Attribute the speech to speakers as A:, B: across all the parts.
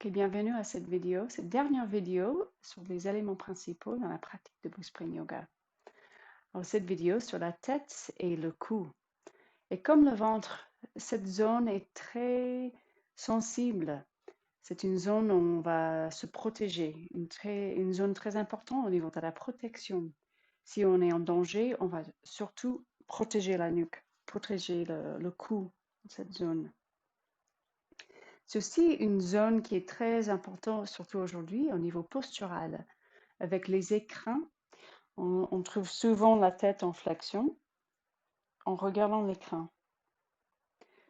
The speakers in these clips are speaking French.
A: et bienvenue à cette vidéo, cette dernière vidéo sur les éléments principaux dans la pratique de Spring Yoga. Alors, cette vidéo sur la tête et le cou. Et comme le ventre, cette zone est très sensible. C'est une zone où on va se protéger, une zone très importante au niveau de la protection. Si on est en danger, on va surtout protéger la nuque, protéger le cou, cette zone. C'est aussi une zone qui est très importante, surtout aujourd'hui, au niveau postural. Avec les écrins, on trouve souvent la tête en flexion en regardant l'écrin.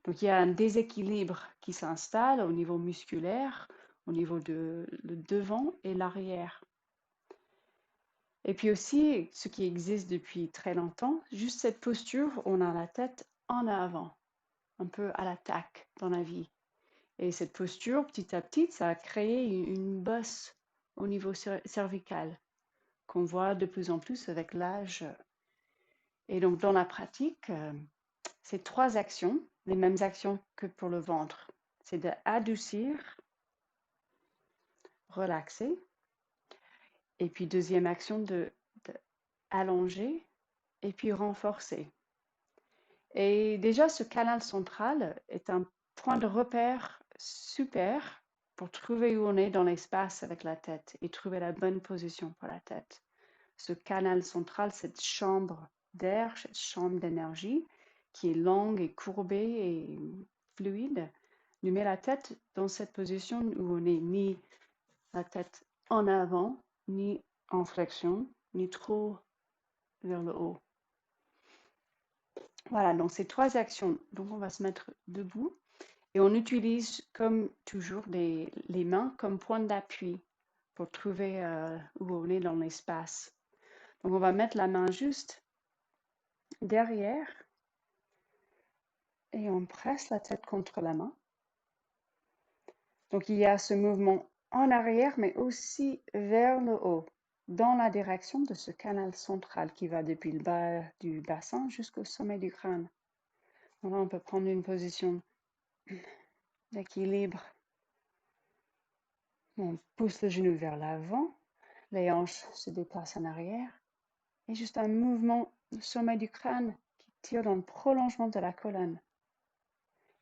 A: Donc, il y a un déséquilibre qui s'installe au niveau musculaire, au niveau de le devant et l'arrière. Et puis aussi, ce qui existe depuis très longtemps, juste cette posture, on a la tête en avant, un peu à l'attaque dans la vie. Et cette posture, petit à petit, ça a créé une bosse au niveau cervical qu'on voit de plus en plus avec l'âge. Et donc, dans la pratique, c'est 3 actions, les mêmes actions que pour le ventre. C'est d'adoucir, relaxer. Et puis, deuxième action, de allonger et puis renforcer. Et déjà, ce canal central est un point de repère super pour trouver où on est dans l'espace avec la tête et trouver la bonne position pour la tête. Ce canal central, cette chambre d'air, cette chambre d'énergie qui est longue et courbée et fluide, nous met la tête dans cette position où on n'est ni la tête en avant, ni en flexion, ni trop vers le haut. Voilà, donc ces 3 actions. Donc on va se mettre debout et on utilise comme toujours les mains comme point d'appui pour trouver où on est dans l'espace. Donc on va mettre la main juste derrière et on presse la tête contre la main. Donc il y a ce mouvement en arrière mais aussi vers le haut, dans la direction de ce canal central qui va depuis le bas du bassin jusqu'au sommet du crâne. Donc là, on peut prendre une position d'équilibre. On pousse le genou vers l'avant, les hanches se déplacent en arrière et juste un mouvement au sommet du crâne qui tire dans le prolongement de la colonne.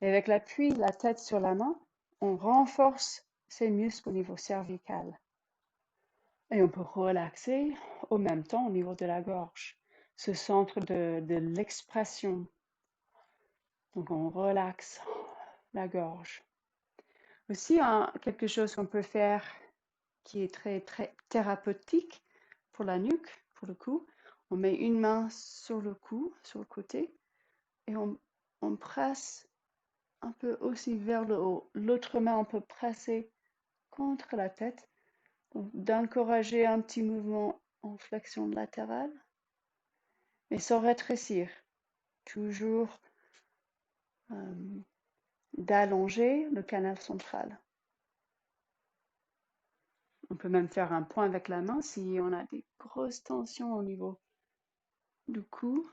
A: Et avec l'appui de la tête sur la main, on renforce ces muscles au niveau cervical. Et on peut relaxer au même temps au niveau de la gorge, ce centre de l'expression. Donc on relaxe la gorge. Aussi, quelque chose qu'on peut faire qui est très, très thérapeutique pour la nuque, pour le cou. On met une main sur le cou, sur le côté, et on presse un peu aussi vers le haut. L'autre main, on peut presser contre la tête, d'encourager un petit mouvement en flexion latérale, mais sans rétrécir. Toujours d'allonger le canal central. On peut même faire un point avec la main si on a des grosses tensions au niveau du cou.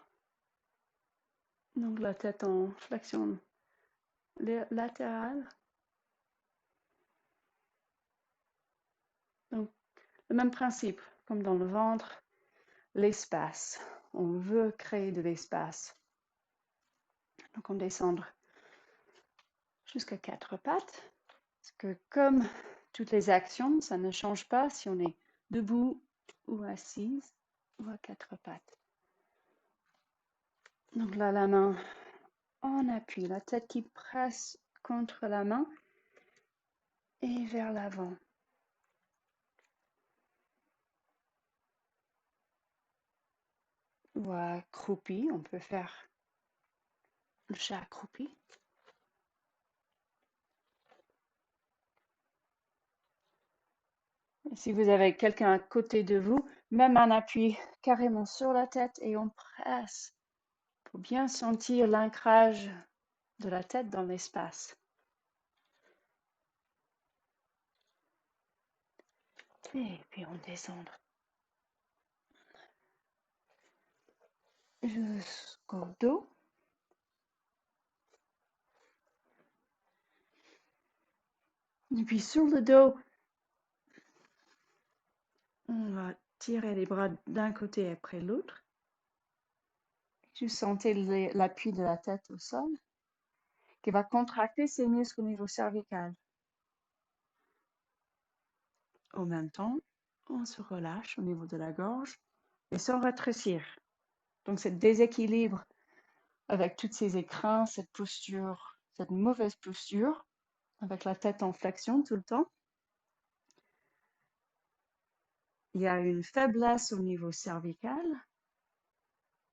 A: Donc la tête en flexion latérale. Donc le même principe, comme dans le ventre, l'espace. On veut créer de l'espace. Donc on descend jusqu'à 4 pattes. Parce que comme toutes les actions, ça ne change pas si on est debout ou assise ou à 4 pattes. Donc là, la main en appui, la tête qui presse contre la main et vers l'avant. Ou accroupi, on peut faire le chat accroupi. Et si vous avez quelqu'un à côté de vous, même un appui carrément sur la tête et on presse pour bien sentir l'ancrage de la tête dans l'espace. Et puis on descend jusqu'au dos. Et puis sur le dos, on va tirer les bras d'un côté après l'autre. Juste sentez l'appui de la tête au sol, qui va contracter ses muscles au niveau cervical. En même temps, on se relâche au niveau de la gorge et sans rétrécir. Donc, ce déséquilibre avec toutes ces écrins, cette posture, cette mauvaise posture, avec la tête en flexion tout le temps. Il y a une faiblesse au niveau cervical,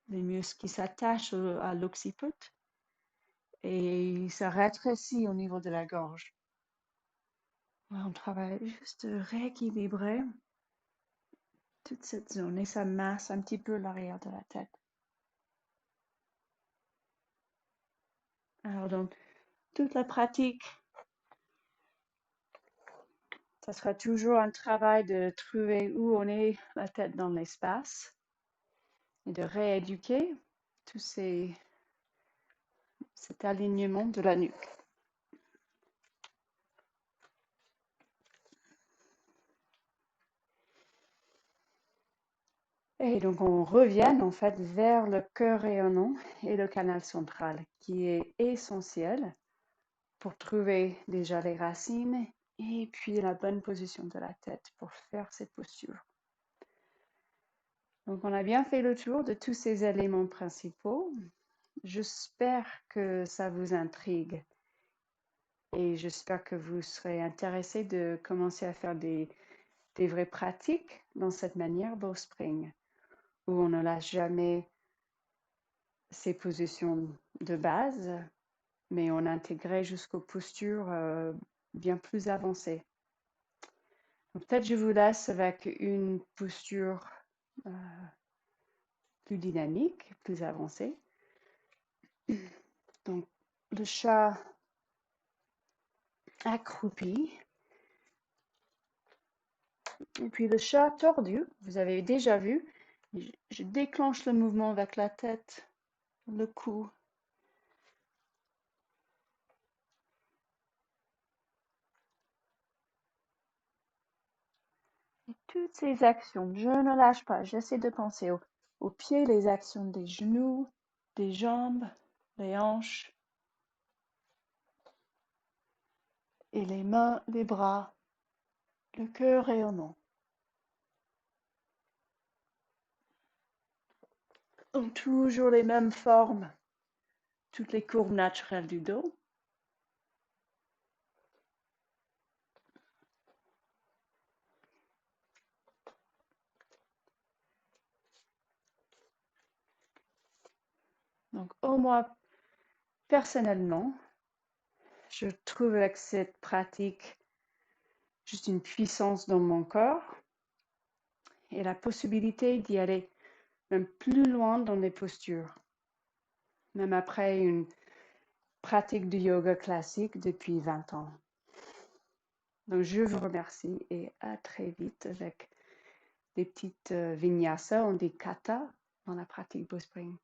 A: les muscles qui s'attachent à l'occiput et ça rétrécit au niveau de la gorge. On travaille juste de rééquilibrer toute cette zone et ça masse un petit peu l'arrière de la tête. Alors, dans toute la pratique, ça sera toujours un travail de trouver où on est la tête dans l'espace et de rééduquer tout cet alignement de la nuque. Et donc, on revient en fait vers le cœur rayonnant et le canal central, qui est essentiel pour trouver déjà les racines et puis la bonne position de la tête pour faire cette posture. Donc, on a bien fait le tour de tous ces éléments principaux. J'espère que ça vous intrigue et j'espère que vous serez intéressés de commencer à faire des vraies pratiques dans cette manière Bowspring, où on ne lâche jamais ces positions de base, mais on intégrait jusqu'aux postures bien plus avancées. Peut-être je vous laisse avec une posture plus dynamique, plus avancée. Donc, le chat accroupi. Et puis le chat tordu, vous avez déjà vu. Je déclenche le mouvement avec la tête, le cou. Et toutes ces actions, je ne lâche pas. J'essaie de penser aux pieds, les actions des genoux, des jambes, les hanches. Et les mains, les bras, le cœur rayonnant. Ont toujours les mêmes formes, toutes les courbes naturelles du dos. Donc, moi, personnellement, je trouve avec cette pratique juste une puissance dans mon corps et la possibilité d'y aller même plus loin dans les postures, même après une pratique de yoga classique depuis 20 ans. Donc, je vous remercie et à très vite avec des petites vinyasas, on dit kata dans la pratique Bowspring.